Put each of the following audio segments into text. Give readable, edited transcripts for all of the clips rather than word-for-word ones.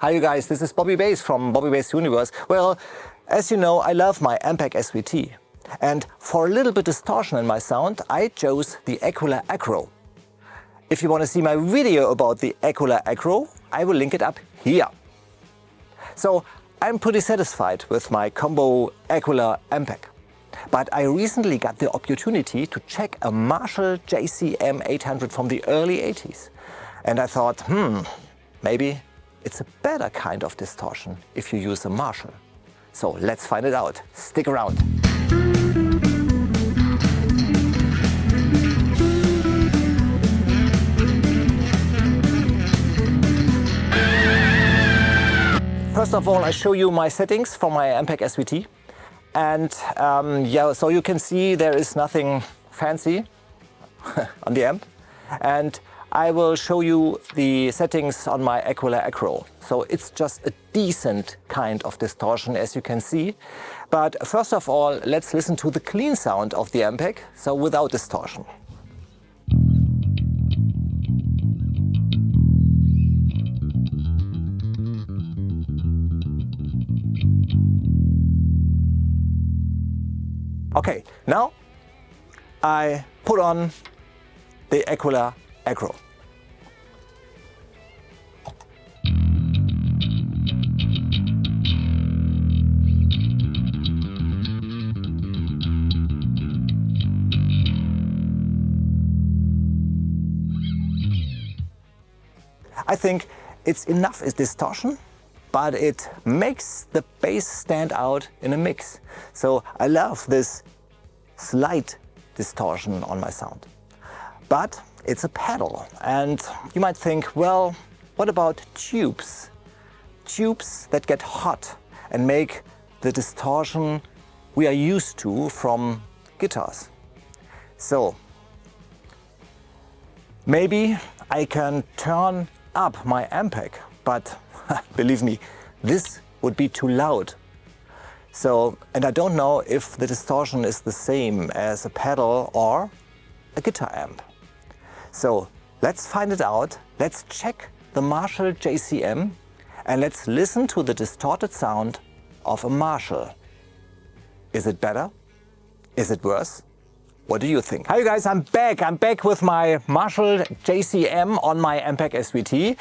Hi you guys, this is Bobby Bass from Bobby Bass Universe. Well, as you know, I love my Ampeg SVT. And for a little bit distortion in my sound, I chose the Aguilar Agro. If you want to see my video about the Aguilar Agro, I will link it up here. So I'm pretty satisfied with my combo Aguilar Ampeg. But I recently got the opportunity to check a Marshall JCM 800 from the early 80s. And I thought, maybe it's a better kind of distortion if you use a Marshall. So let's find it out. Stick around. First of all, I show you my settings for my Ampeg SVT. And so you can see there is nothing fancy on the amp. And I will show you the settings on my Aguilar Agro. So it's just a decent kind of distortion, as you can see. But first of all, let's listen to the clean sound of the Ampeg, so without distortion. Okay, now I put on the Aguilar Agro. I think it's enough as distortion, but it makes the bass stand out in a mix. So I love this slight distortion on my sound. But it's a pedal, and you might think, well, what about tubes? Tubes that get hot and make the distortion we are used to from guitars. So maybe I can turn up my Ampeg, but believe me, this would be too loud. So, and I don't know if the distortion is the same as a pedal or a guitar amp. So let's find it out. Let's check the Marshall JCM and let's listen to the distorted sound of a Marshall. Is it better? Is it worse? What do you think? Hi you guys, I'm back with my Marshall JCM on my Ampeg SVT.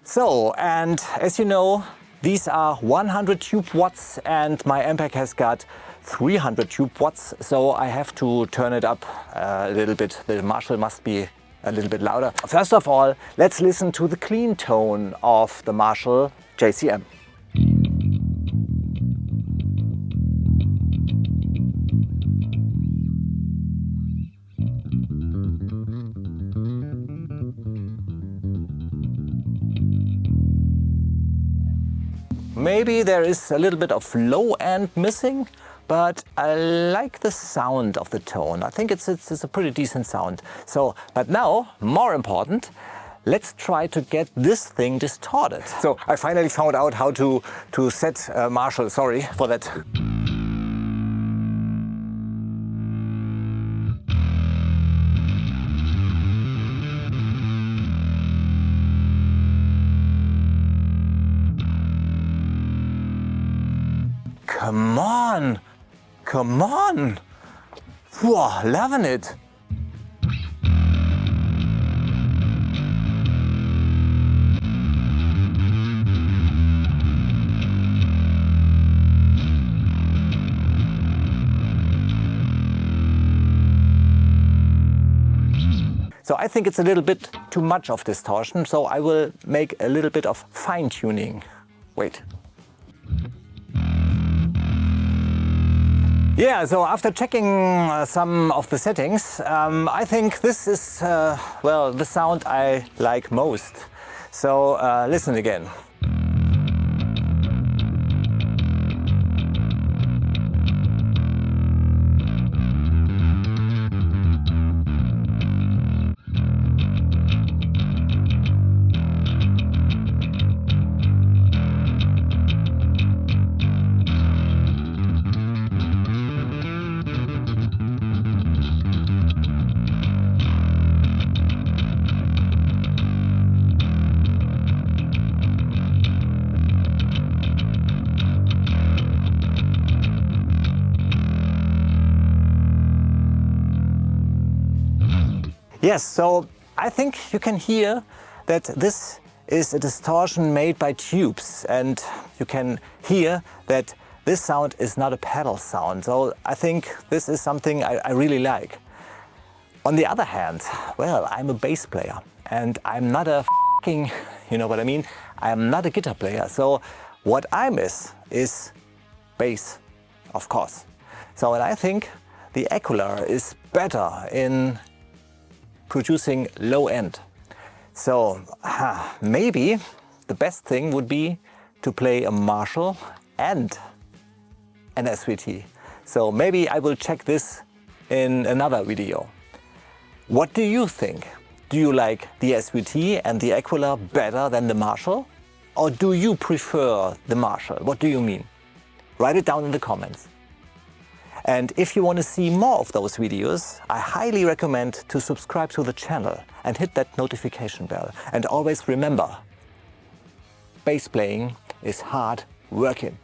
So, and as you know, these are 100 tube watts and my Ampeg has got 300 tube watts, so I have to turn it up a little bit. The Marshall must be a little bit louder. First of all, let's listen to the clean tone of the Marshall JCM. Maybe there is a little bit of low end missing, but I like the sound of the tone. I think it's a pretty decent sound. So, but now, more important, let's try to get this thing distorted. So I finally found out how to set Marshall. Sorry for that. Come on! Come on! Whoa, loving it! So I think it's a little bit too much of distortion, so I will make a little bit of fine-tuning. Wait. Yeah, so after checking some of the settings, I think this is, well, the sound I like most. So listen again. Yes, so I think you can hear that this is a distortion made by tubes, and you can hear that this sound is not a pedal sound. So I think this is something I really like. On the other hand, well, I'm a bass player and I'm not a f***ing, you know what I mean? I'm not a guitar player. So what I miss is bass, of course. So and I think the Aguilar is better in producing low end. So maybe the best thing would be to play a Marshall and an SVT. So maybe I will check this in another video. What do you think? Do you like the SVT and the Aguilar better than the Marshall? Or do you prefer the Marshall? What do you mean? Write it down in the comments. And if you want to see more of those videos, I highly recommend to subscribe to the channel and hit that notification bell. And always remember, bass playing is hard working.